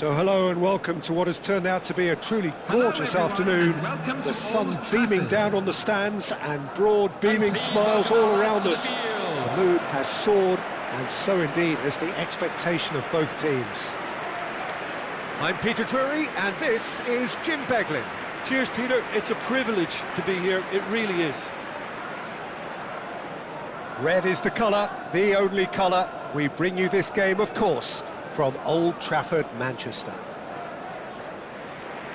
So hello and welcome to what has turned out to be a truly gorgeous afternoon. The sun beaming down on the stands and broad beaming smiles all around us. The mood has soared, and so indeed has the expectation of both teams. I'm Peter Drury and this is Jim Beglin. Cheers, Peter. It's a privilege to be here. It really is. Red is the colour, the only colour. We bring you this game, of course, from Old Trafford, Manchester.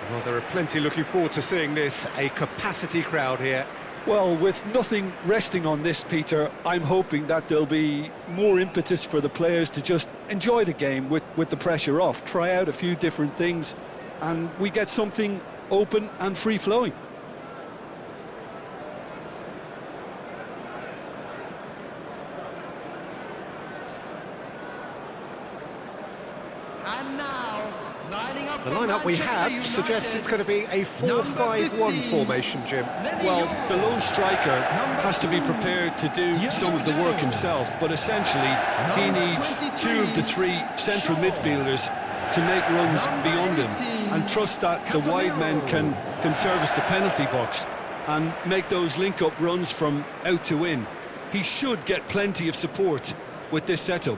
Well, there are plenty looking forward to seeing this, a capacity crowd here. Well, with nothing resting on this, Peter, I'm hoping that there'll be more impetus for the players to just enjoy the game with the pressure off, try out a few different things, and we get something open and free-flowing. And now, lining up The lineup we have suggests it's going to be a 4-5-1 formation, Jim. Well, the lone striker has to be prepared to do some of the work himself, but essentially he needs two of the three central midfielders to make runs beyond him and trust that the wide men can service the penalty box and make those link-up runs from out to in. He should get plenty of support with this setup.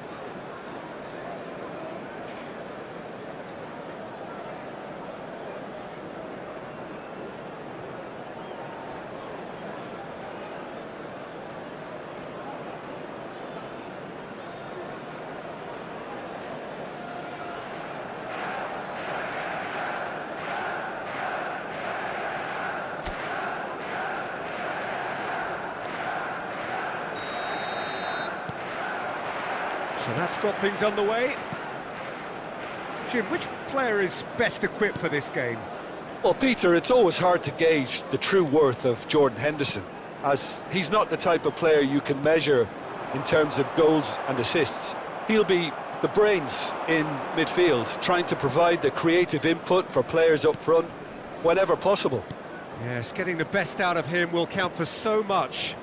So that's got things underway. Jim, which player is best equipped for this game? Well, Peter, it's always hard to gauge the true worth of Jordan Henderson, as he's not the type of player you can measure in terms of goals and assists. He'll be the brains in midfield, trying to provide the creative input for players up front whenever possible. Yes, getting the best out of him will count for so much.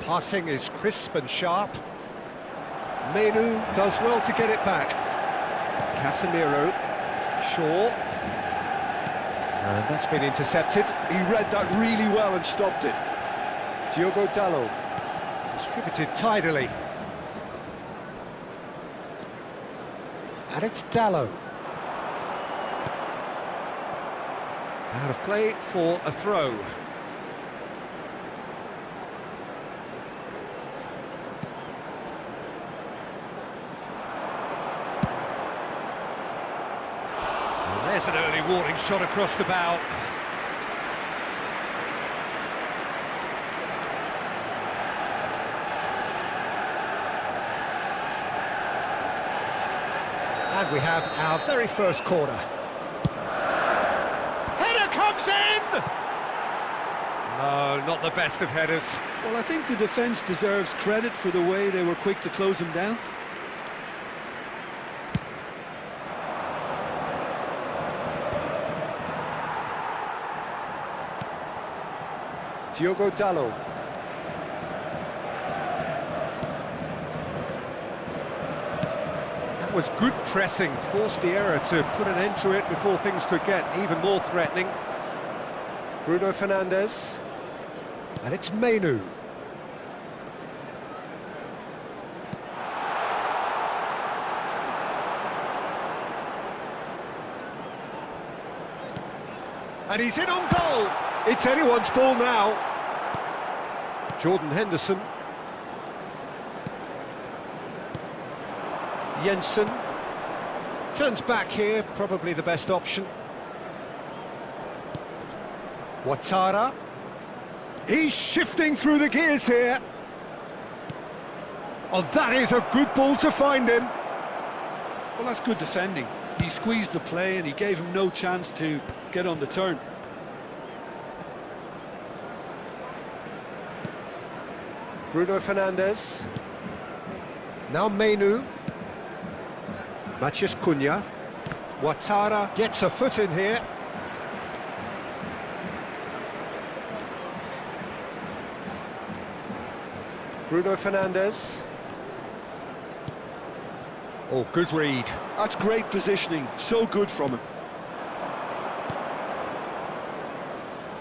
Passing is crisp and sharp. Menu does well to get it back. Casemiro, Shaw. And that's been intercepted. He read that really well and stopped it. Diogo Dalot. Distributed tidily. And it's Dalot. Out of play for a throw. There's an early warning shot across the bow. And we have our very first corner. Header comes in! No, not the best of headers. Well, I think the defence deserves credit for the way they were quick to close him down. Diogo Dalot. That was good pressing, forced the error to put an end to it before things could get even more threatening. Bruno Fernandes. And it's Menu. And he's in on goal! It's anyone's ball now. Jordan Henderson. Jensen. Turns back here, probably the best option. Ouattara. He's shifting through the gears here. Oh, that is a good ball to find him. Well, that's good defending. He squeezed the play and he gave him no chance to get on the turn. Bruno Fernandes. Now Menu. Matheus Cunha. Ouattara gets a foot in here. Bruno Fernandes. Oh, good read. That's great positioning, so good from him.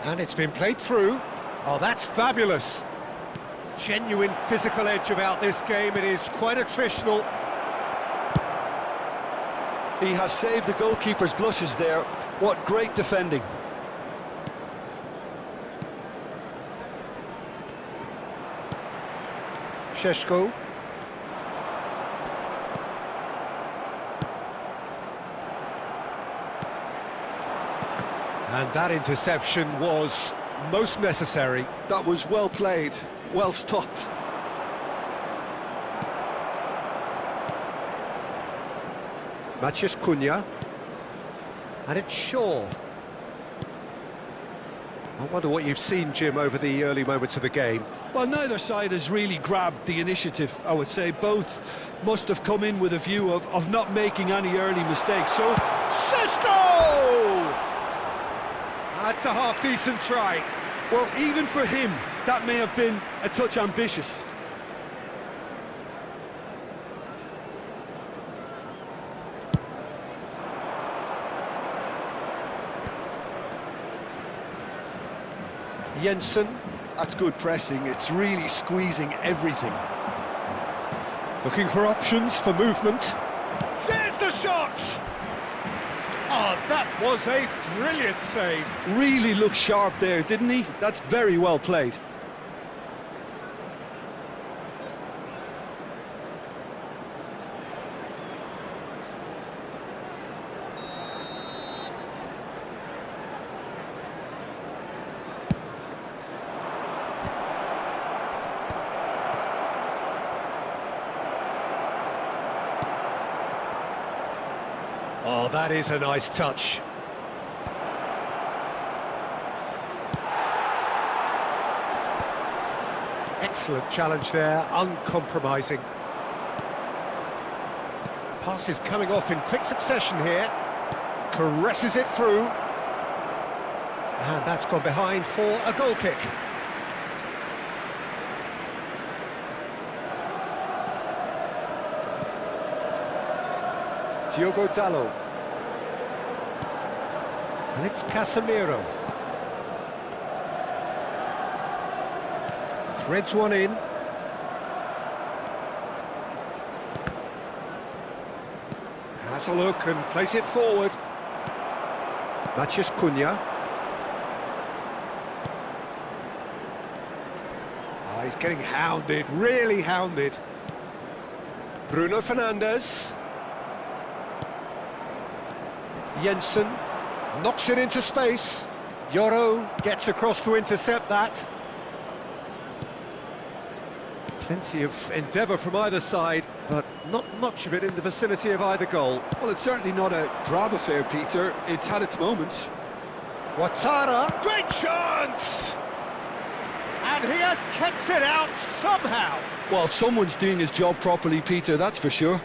And it's been played through. Oh, that's fabulous. Genuine physical edge about this game. It is quite attritional. He has saved the goalkeeper's blushes there. What great defending. Šeško. And that interception was most necessary. That was well played, well stopped. Maciej Cunha. And it's Shaw. I wonder what you've seen, Jim, over the early moments of the game. Well, neither side has really grabbed the initiative, I would say. Both must have come in with a view of not making any early mistakes. So, Šeško! That's a half-decent try. well, even for him, that may have been a touch ambitious. Jensen. That's good pressing. It's really squeezing everything. Looking for options for movement. There's the shot! Oh, that was a brilliant save. Really looked sharp there, didn't he? That's very well played. Oh, that is a nice touch. Excellent challenge there, uncompromising. Pass is coming off in quick succession here. Caresses it through. And that's gone behind for a goal kick. Diogo Dalot. And it's Casemiro. Threads one in. Has a look and plays it forward. Maciej Cunha. Oh, he's getting hounded, really hounded. Bruno Fernandes. Jensen knocks it into space. Yoro gets across to intercept that. Plenty of endeavour from either side, but not much of it in the vicinity of either goal. Well, it's certainly not a drab affair, Peter. It's had its moments. Ouattara, great chance! And he has kept it out somehow. Well, someone's doing his job properly, Peter, that's for sure.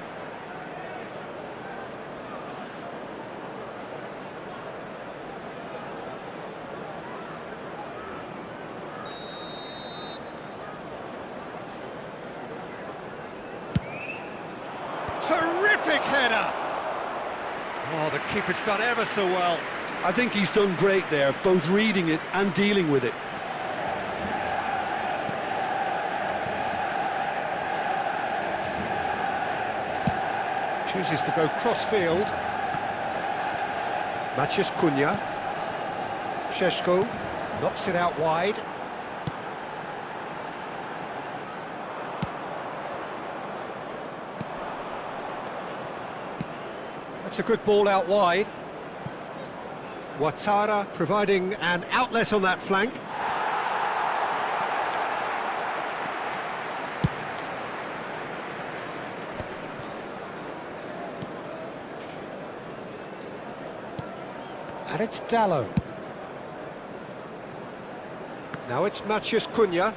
Terrific header! Oh, the keeper's done ever so well. I think he's done great there, both reading it and dealing with it. Chooses to go cross-field. Maciej Cunha. Šeško knocks it out wide. That's a good ball out wide. Ouattara providing an outlet on that flank. And it's Dalot. Now it's Maciej Cunha.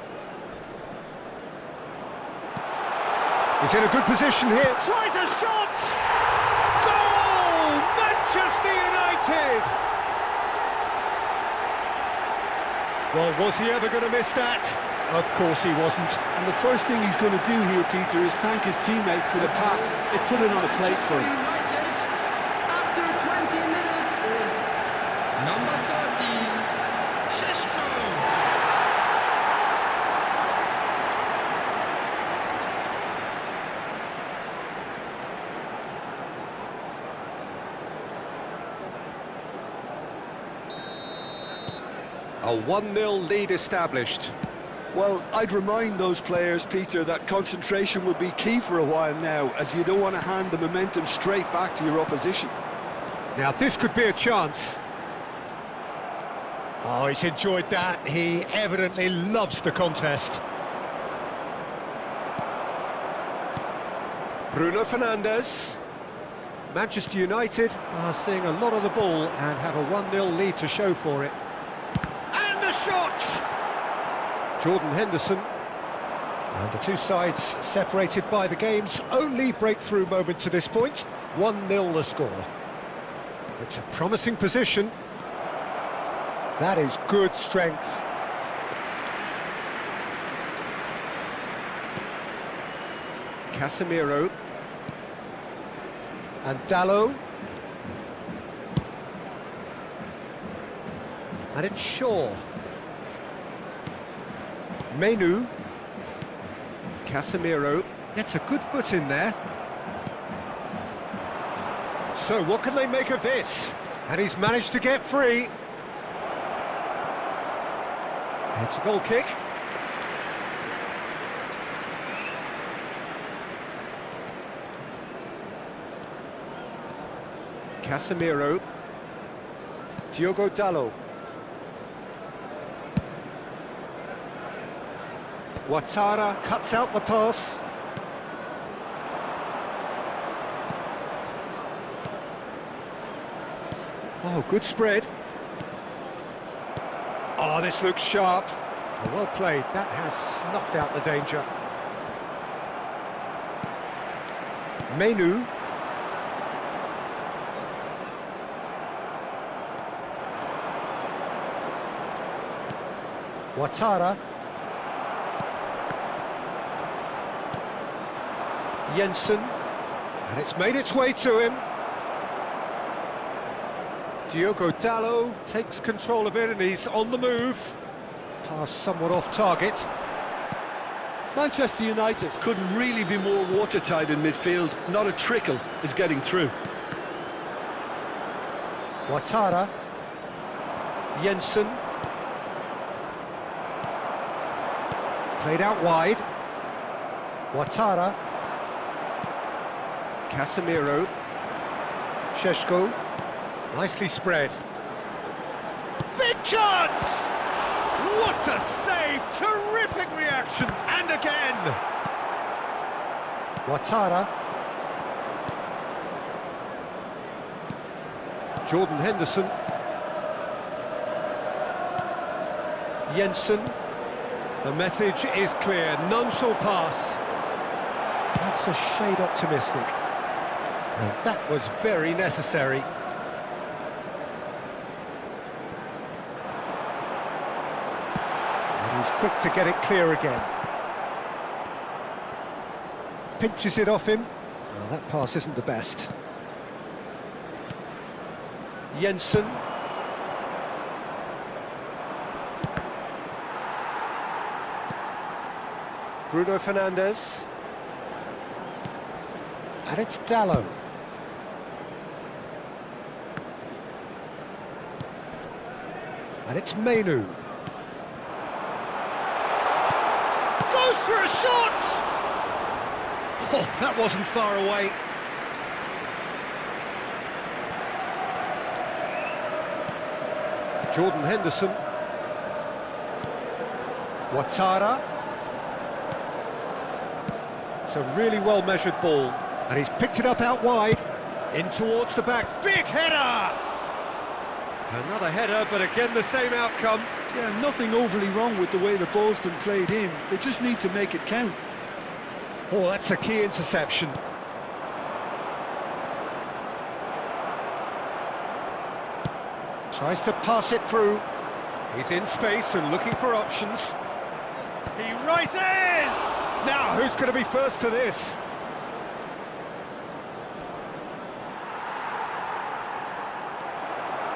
He's in a good position here. Tries a shot! Goal! Manchester United! Well, was he ever going to miss that? Of course he wasn't. And the first thing he's going to do here, Peter, is thank his teammate for the pass. It put it on a plate for him. United, after 20 minutes, is number 30, Sheshko. A 1-0 lead established. Well, I'd remind those players, Peter, that concentration will be key for a while now, as you don't want to hand the momentum straight back to your opposition. Now this could be a chance. Oh, he's enjoyed that. He evidently loves the contest. Bruno Fernandes. Manchester United are seeing a lot of the ball and have a 1-0 lead to show for it. And the shot! Jordan Henderson. And the two sides separated by the game's only breakthrough moment to this point. 1-0 the score. It's a promising position. That is good strength. Casemiro. And Dalot. And it's Shaw. Menu. Casemiro gets a good foot in there. So what can they make of this? And he's managed to get free. It's a goal kick. Casemiro. Diogo Dalot. Ouattara cuts out the pass. Oh, good spread. Oh, this looks sharp. Oh, well played. That has snuffed out the danger. Menu. Ouattara. Jensen, and it's made its way to him. Diogo Dalot takes control of it and he's on the move. Pass somewhat off target. Manchester United couldn't really be more watertight in midfield. Not a trickle is getting through. Ouattara. Jensen. Played out wide. Ouattara. Casemiro. Sheshko. Nicely spread. Big chance! What a save! Terrific reaction! And again! Ouattara. Jordan Henderson. Jensen. The message is clear. None shall pass. That's a shade optimistic. And that was very necessary. And he's quick to get it clear again. Pinches it off him. Well, that pass isn't the best. Jensen. Bruno Fernandes. And it's Dalot. And it's Menu. Goes for a shot! Oh, that wasn't far away. Jordan Henderson. Ouattara. It's a really well-measured ball. And he's picked it up out wide. In towards the backs. Big header! Another header, but again the same outcome. Yeah, nothing overly wrong with the way the ball's been played in. They just need to make it count. Oh, that's a key interception. Tries to pass it through. He's in space and looking for options. He rises! Now, who's going to be first to this?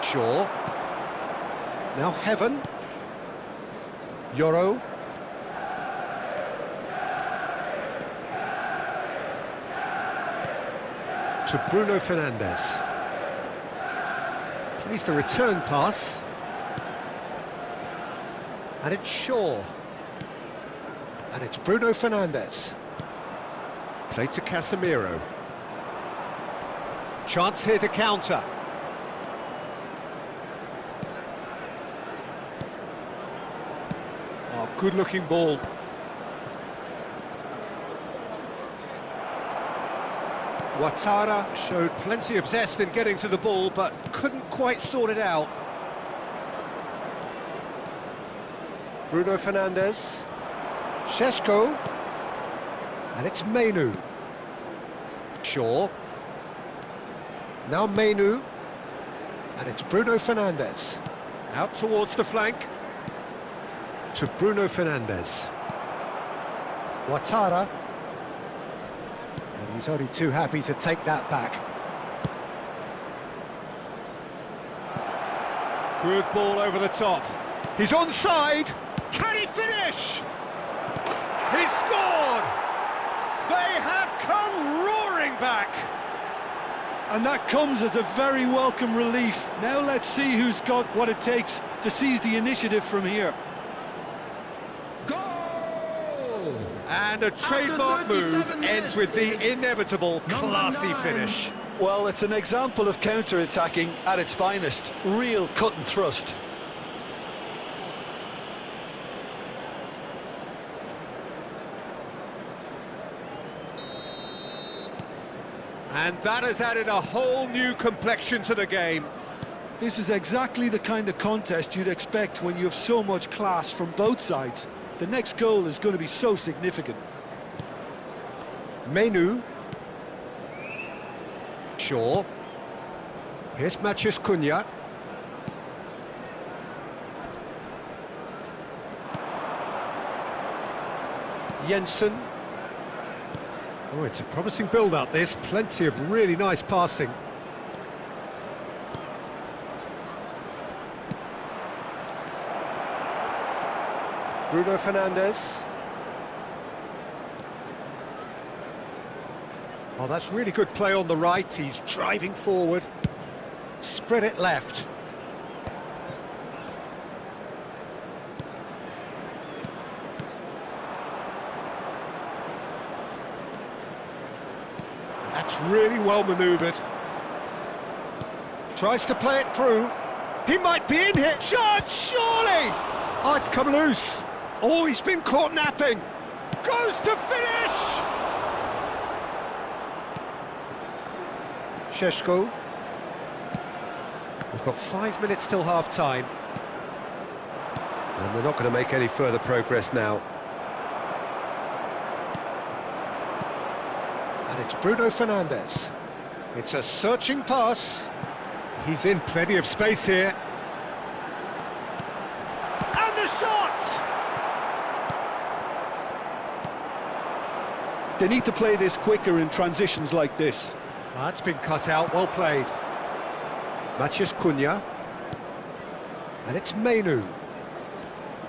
Shaw. Now Heaven. Yoro. To Bruno Fernandes. Plays the return pass. And it's Shaw. And it's Bruno Fernandes. Played to Casemiro. Chance here to counter. Oh, good-looking ball. Ouattara showed plenty of zest in getting to the ball, but couldn't quite sort it out. Bruno Fernandes. Šeško. And it's Menu. Shaw. Now Menu. And it's Bruno Fernandes. Out towards the flank. To Bruno Fernandes. Ouattara. And he's only too happy to take that back. Good ball over the top. He's onside. Can he finish? He's scored! They have come roaring back! And that comes as a very welcome relief. Now let's see who's got what it takes to seize the initiative from here. Goal! And a trademark move ends with the inevitable classy 9. finish. Well, it's an example of counter-attacking at its finest. Real cut and thrust. And that has added a whole new complexion to the game. This is exactly the kind of contest you'd expect when you have so much class from both sides. The next goal is going to be so significant. Menu. Shaw. Here's Matheus Cunha. Jensen. Oh, it's a promising build-up, this. Plenty of really nice passing. Bruno Fernandes. Oh, that's really good play on the right. He's driving forward. Spread it left. That's really well manoeuvred. Tries to play it through. He might be in here. Shot, surely! Oh, it's come loose. Oh, he's been caught napping. Goes to finish! Šeško. We've got 5 minutes till half-time. And they're not going to make any further progress now. And it's Bruno Fernandes. It's a searching pass. He's in plenty of space here. And the shot! They need to play this quicker in transitions like this. That's been cut out, well played. Matheus Cunha. And it's Menu.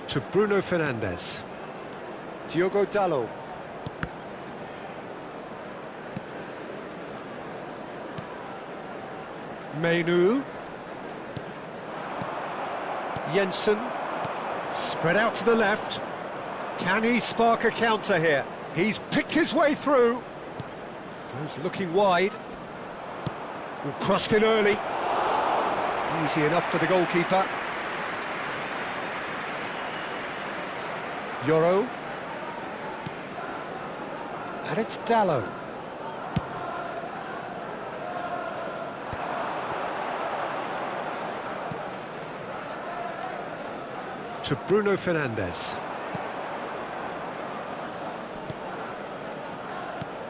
To Bruno Fernandes. Diogo Dalot. Menu. Jensen. Spread out to the left. Can he spark a counter here? He's picked his way through. Goes looking wide. Crossed in early. Easy enough for the goalkeeper. Yoro. And it's Dalot. To Bruno Fernandes.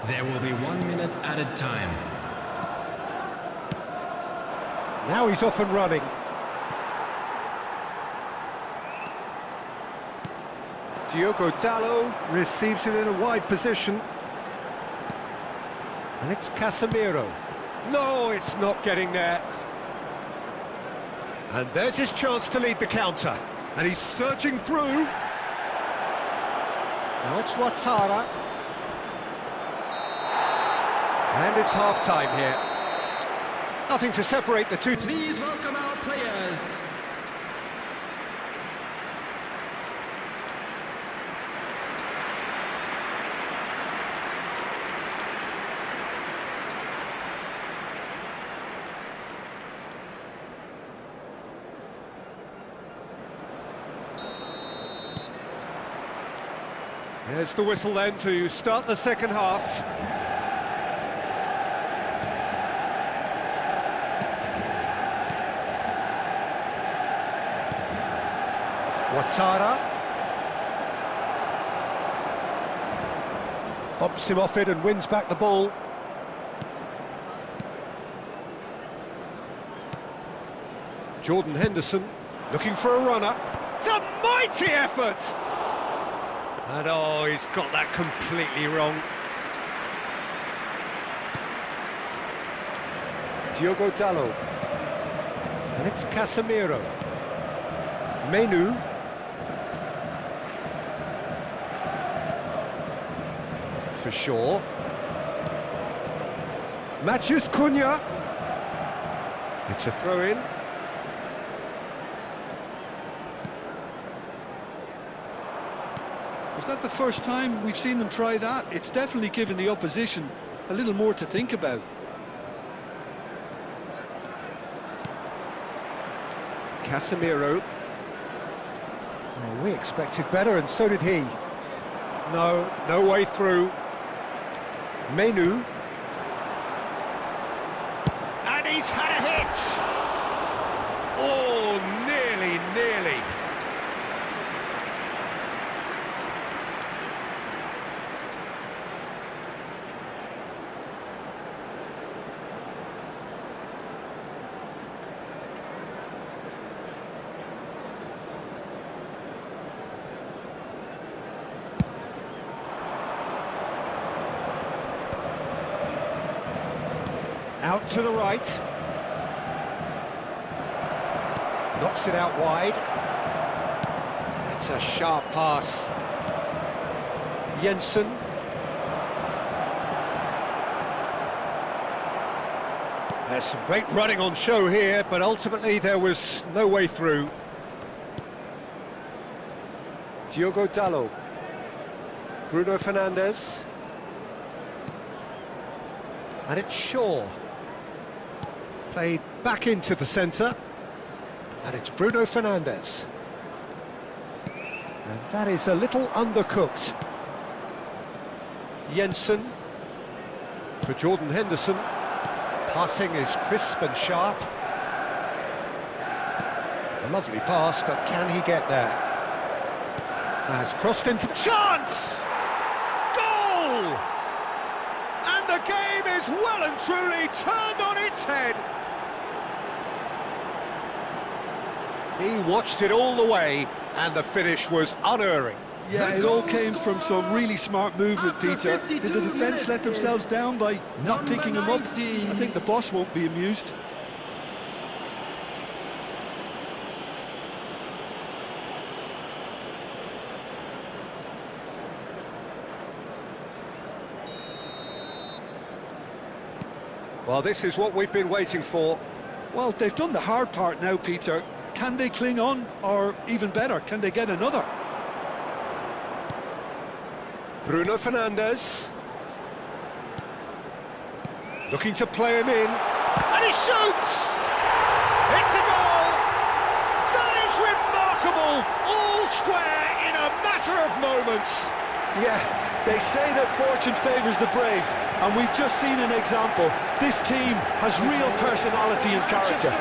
There will be 1 minute added time. Now he's off and running. Diogo Dalot receives it in a wide position. And it's Casemiro. No, it's not getting there. And there's his chance to lead the counter. And he's surging through. Now it's Ouattara. And it's half-time here. Nothing to separate the two. Please welcome our players. There's the whistle then to start the second half. Ouattara. Bumps him off it and wins back the ball. Jordan Henderson looking for a runner. It's a mighty effort! And oh, he's got that completely wrong. Diogo Dalot. And it's Casemiro. Menu. For sure. Matheus Cunha. It's a throw-in. Is that the first time we've seen them try that? It's definitely given the opposition a little more to think about. Casemiro. Oh, we expected better, and so did he. No way through. Menu. And he's had a hit! Oh, nearly. Out to the right. Knocks it out wide. It's a sharp pass. Jensen. There's some great running on show here, but ultimately there was no way through. Diogo Dalot. Bruno Fernandes. And it's Shaw. Played back into the centre. And it's Bruno Fernandes. And that is a little undercooked. Jensen. For Jordan Henderson. Passing is crisp and sharp. A lovely pass, but can he get there? Has crossed into the chance! Goal! And the game is well and truly turned on its head. He watched it all the way, and the finish was unerring. Yeah, it all came from some really smart movement, Peter. Did the defence let themselves down by not picking him up? I think the boss won't be amused. Well, this is what we've been waiting for. Well, they've done the hard part now, Peter. Can they cling on, or even better, can they get another? Bruno Fernandes. Looking to play him in. And he shoots! It's a goal! That is remarkable! All square in a matter of moments. Yeah, they say that fortune favours the brave, and we've just seen an example. This team has real personality and character.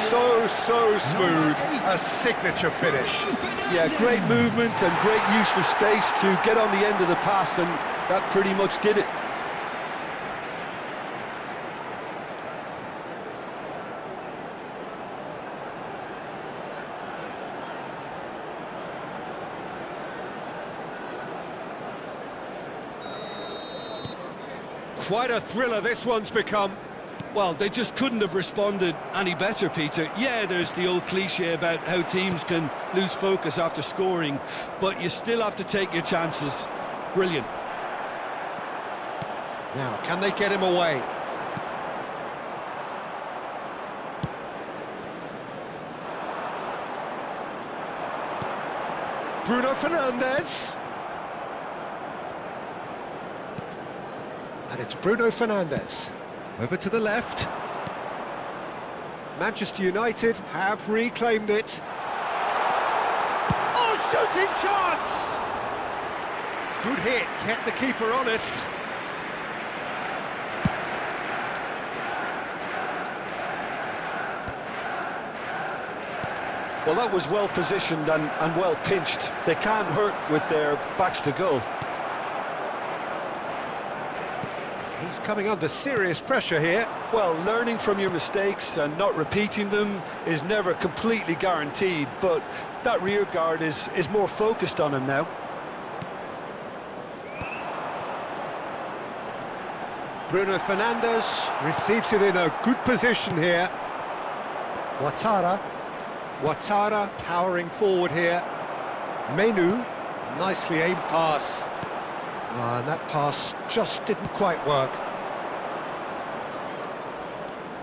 So smooth, a signature finish. Yeah, great movement and great use of space to get on the end of the pass, and that pretty much did it. Quite a thriller this one's become. Well, they just couldn't have responded any better, Peter. Yeah, there's the old cliche about how teams can lose focus after scoring, but you still have to take your chances. Brilliant. Now, can they get him away? Bruno Fernandes. And it's Bruno Fernandes. Over to the left. Manchester United have reclaimed it. Oh, shooting chance! Good hit, kept the keeper honest. Well, that was well positioned and well pinched. They can't hurt with their backs to goal. He's coming under serious pressure here. Well, learning from your mistakes and not repeating them is never completely guaranteed, but that rear guard is more focused on him now. Bruno Fernandes receives it in a good position here. Ouattara powering forward here. Menu, nicely aimed pass. And that pass just didn't quite work.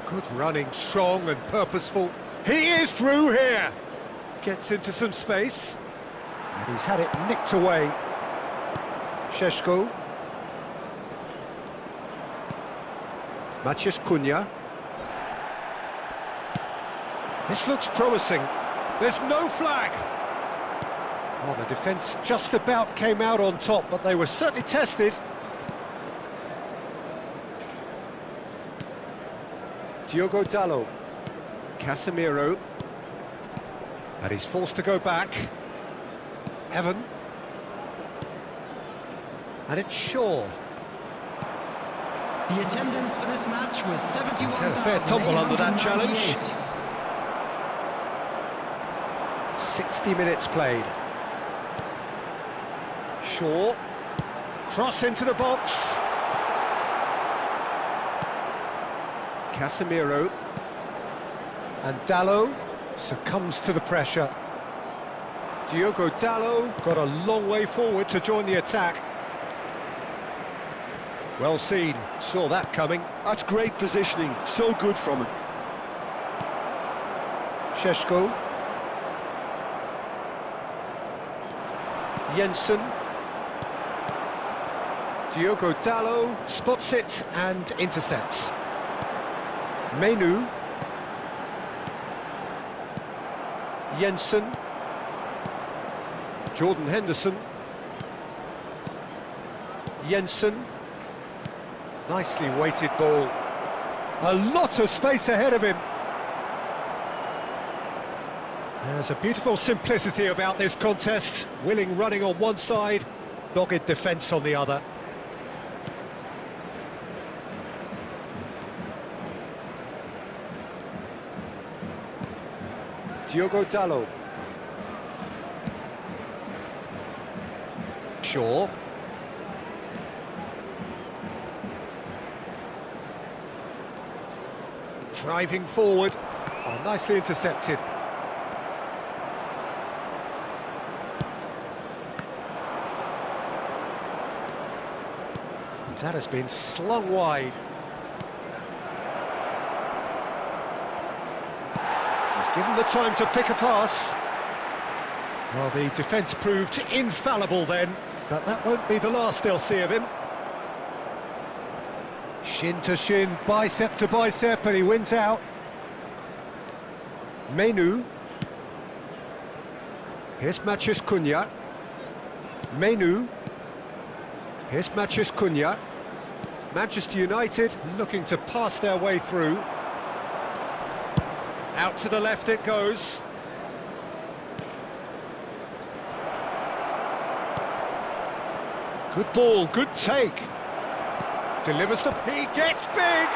Good running, strong and purposeful. He is through here. Gets into some space. And he's had it nicked away. Šeško. Matheus Cunha. This looks promising. There's no flag. Oh, the defence just about came out on top, but they were certainly tested. Diogo Dalot. Casemiro. And he's forced to go back. Evan. And it's Shaw. The attendance for this match was 71,898. He's had a fair tumble under that challenge. 60 minutes played. Shaw. Cross into the box. Casemiro. And Dalot succumbs to the pressure. Diogo Dalot got a long way forward to join the attack. Well seen, saw that coming. That's great positioning, so good from him. Šeško. Jensen. Diogo Dalot spots it and intercepts. Menu. Jensen. Jordan Henderson. Jensen. Nicely weighted ball. A lot of space ahead of him. There's a beautiful simplicity about this contest. Willing running on one side, dogged defence on the other. Diogo Dalot. Shaw. Driving forward. Oh, nicely intercepted. That has been slung wide. He's given the time to pick a pass. Well, the defence proved infallible then, but that won't be the last they'll see of him. Shin to shin, bicep to bicep, and he wins out. Menu. Here's Matheus Cunha. Menu. Here's Matheus Cunha. Manchester United looking to pass their way through. Out to the left it goes. Good ball, good take. Delivers the... He gets big!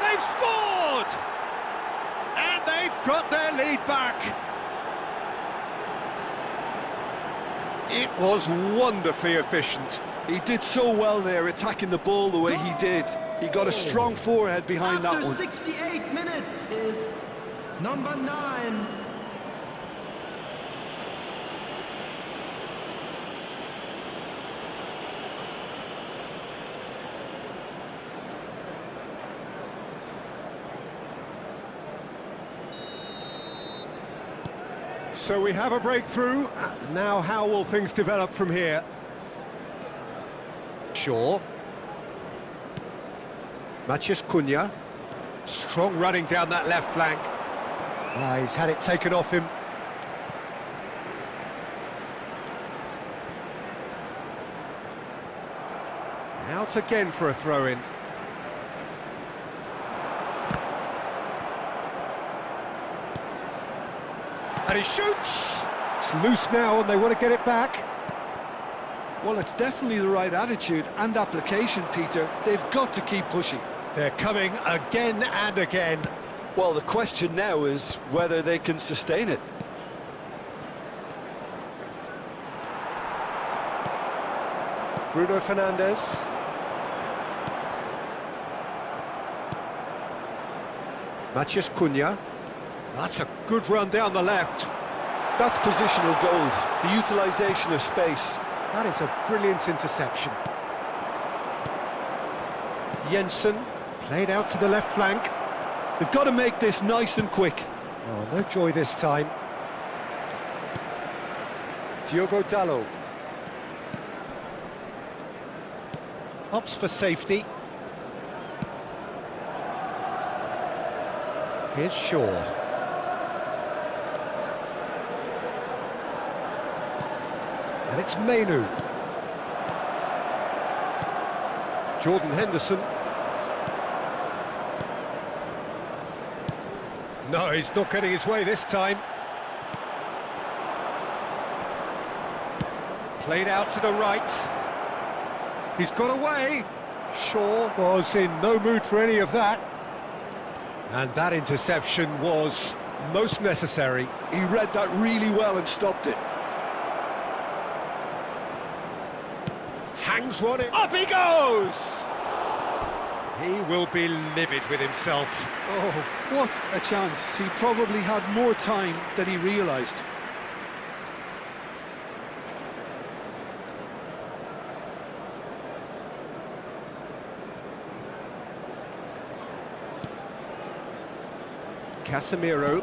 They've scored! And they've got their lead back. It was wonderfully efficient. He did so well there, attacking the ball the way he did. He got a strong forehead behind that one. After 68 minutes is number 9. So we have a breakthrough. Now how will things develop from here? Shaw. Matheus Cunha. Strong running down that left flank. He's had it taken off him. Out again for a throw-in. And he shoots! It's loose now and they want to get it back. Well, it's definitely the right attitude and application, Peter. They've got to keep pushing. They're coming again and again. Well, the question now is whether they can sustain it. Bruno Fernandes. Matheus Cunha. That's a good run down the left. That's positional gold, the utilisation of space. That is a brilliant interception. Jensen played out to the left flank. They've got to make this nice and quick. Oh, no joy this time. Diogo Dalot. Opts for safety. Here's Shaw. And it's Mainu. Jordan Henderson. No, he's not getting his way this time. Played out to the right. He's got away. Shaw was in no mood for any of that. And that interception was most necessary. He read that really well and stopped it. Hangs one in. Up he goes! He will be livid with himself. Oh, what a chance. He probably had more time than he realised. Casemiro,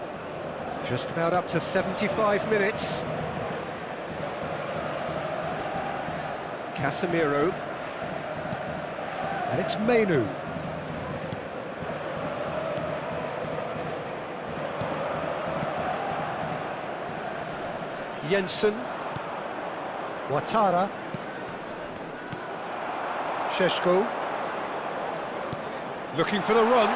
just about up to 75 minutes. Casemiro. And it's Mainu. Jensen. Ouattara. Šeško. Looking for the run.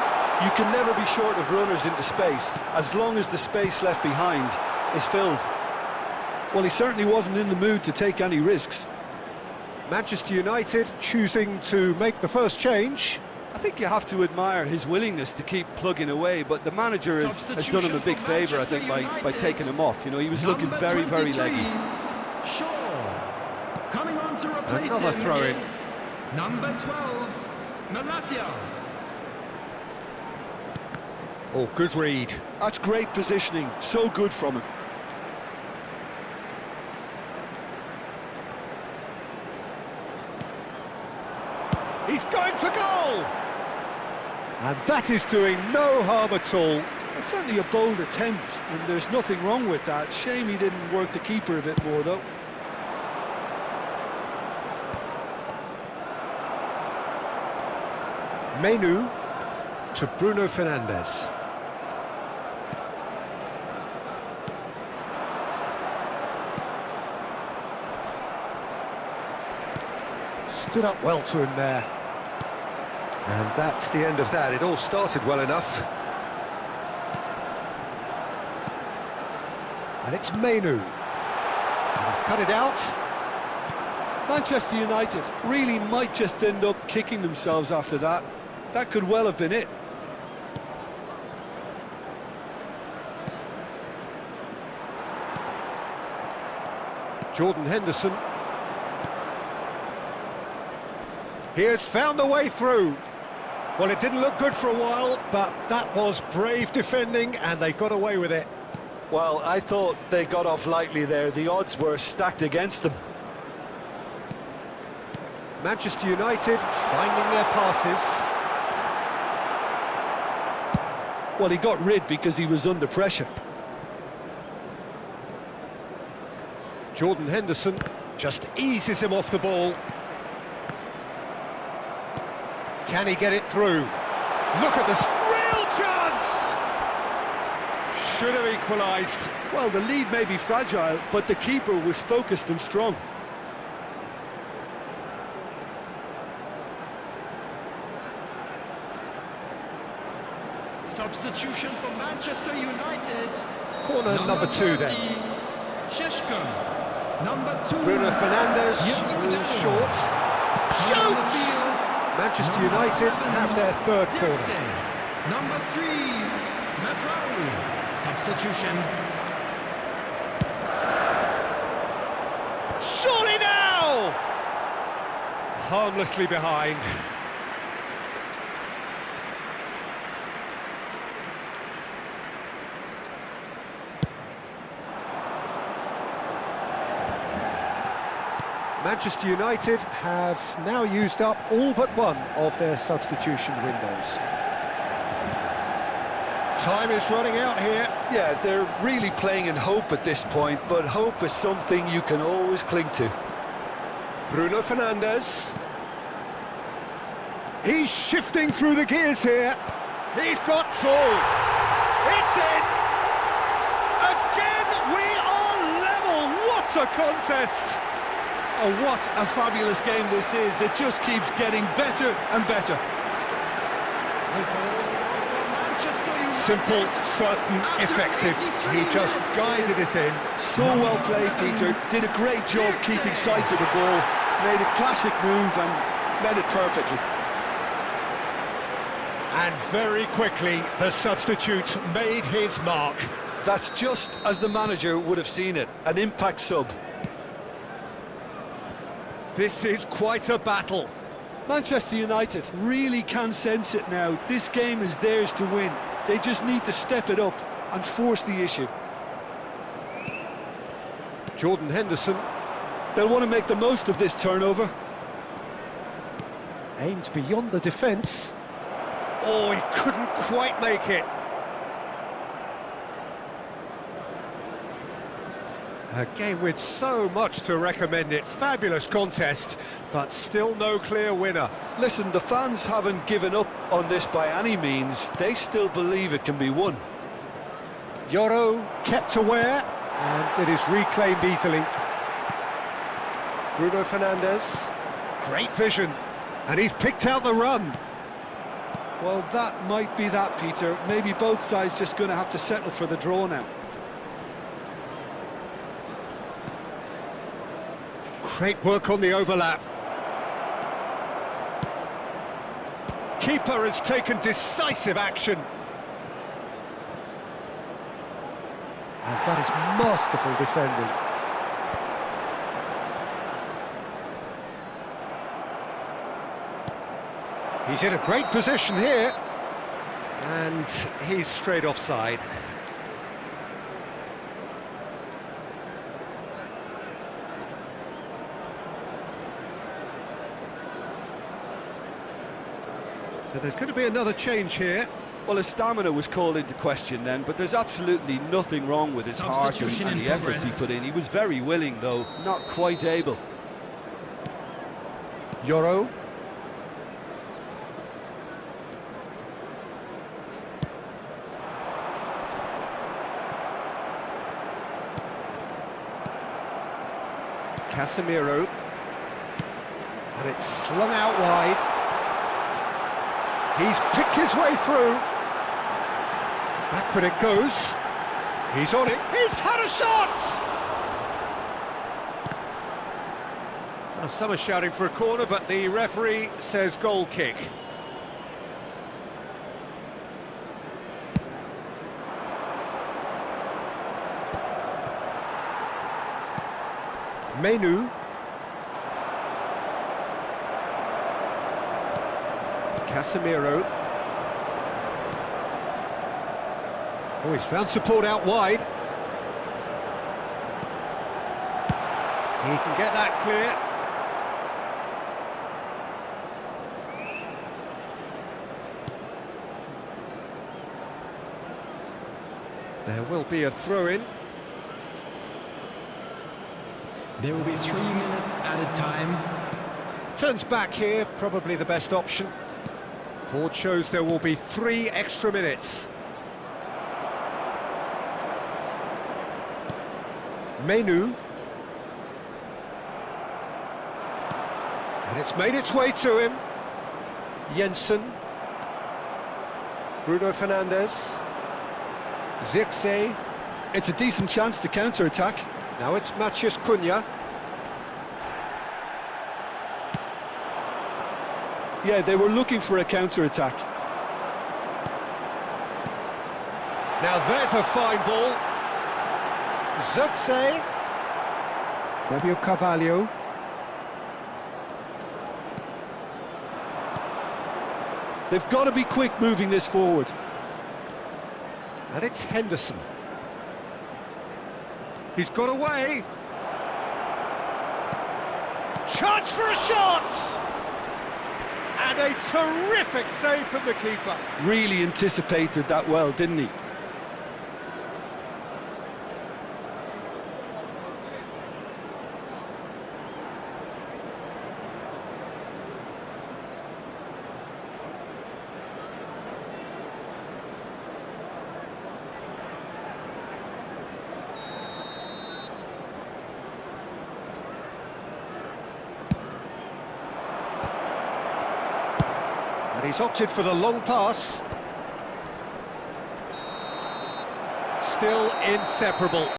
You can never be short of runners into space, as long as the space left behind is filled. Well, he certainly wasn't in the mood to take any risks. Manchester United choosing to make the first change. I think you have to admire his willingness to keep plugging away, but the manager has done him a big favour, I think, by taking him off. You know, he was looking very, very leggy. Shaw. Coming on to replace Another him throw-in. is number 12, Malacia. Oh, good read. That's great positioning, so good from him. He's going for goal! And that is doing no harm at all. It's certainly a bold attempt, and there's nothing wrong with that. Shame he didn't work the keeper a bit more, though. Mainu to Bruno Fernandes. Stood up well to him there. And that's the end of that. It all started well enough. And it's Mainu. And he's cut it out. Manchester United really might just end up kicking themselves after that. That could well have been it. Jordan Henderson. He has found the way through. Well, it didn't look good for a while, but that was brave defending, and they got away with it. Well, I thought they got off lightly there. The odds were stacked against them. Manchester United finding their passes. Well, he got rid because he was under pressure. Jordan Henderson just eases him off the ball. Can he get it through? Look at this real chance! Should have equalised. Well, the lead may be fragile, but the keeper was focused and strong. Substitution for Manchester United. Corner number 2 then. Sheshko. Number 2. Bruno Fernandes, who's short. Shoots! Manchester United have their third corner. Number 3. Mazraoui. Substitution. Surely now! Harmlessly behind. Manchester United have now used up all but one of their substitution windows. Time is running out here. Yeah, they're really playing in hope at this point, but hope is something you can always cling to. Bruno Fernandes. He's shifting through the gears here. He's got through. It's in. Again, we are level. What a contest. Oh, what a fabulous game this is. It just keeps getting better and better. Simple, certain, effective. He just guided it in. So well played, Peter. Did a great job keeping sight of the ball. Made a classic move and led it perfectly. And very quickly, the substitute made his mark. That's just as the manager would have seen it. An impact sub. This is quite a battle. Manchester United really can sense it now. This game is theirs to win. They just need to step it up and force the issue. Jordan Henderson. They'll want to make the most of this turnover. Aimed beyond the defence. Oh, he couldn't quite make it. A game with so much to recommend it. Fabulous contest, but still no clear winner. Listen, the fans haven't given up on this by any means. They still believe it can be won. Yoro kept aware, and it is reclaimed easily. Bruno Fernandes. Great vision, and he's picked out the run. Well, that might be that, Peter. Maybe both sides just going to have to settle for the draw now. Great work on the overlap. Keeper has taken decisive action. And that is masterful defending. He's in a great position here. And he's straight offside. So there's going to be another change here. Well, his stamina was called into question then, but there's absolutely nothing wrong with his heart and the efforts he put in. He was very willing, though, not quite able. Yoro. Casemiro. And it's slung out wide. He's picked his way through. Backward it goes. He's on it. He's had a shot! Well, some are shouting for a corner, but the referee says goal kick. Menu. Casemiro. Oh, he's found support out wide. He can get that clear. There will be a throw-in. There will be 3 minutes added time. Turns back here, probably the best option. Board shows there will be 3 extra minutes. Menu. And it's made its way to him. Jensen. Bruno Fernandes. Zirkzee. It's a decent chance to counter-attack. Now it's Matheus Cunha. Yeah, they were looking for a counter-attack. Now there's a fine ball. Zirkzee. Fabio Carvalho. They've got to be quick moving this forward. And it's Henderson. He's got away. Chance for a shot! And a terrific save from the keeper. Really anticipated that well, didn't he? And he's opted for the long pass. Still inseparable.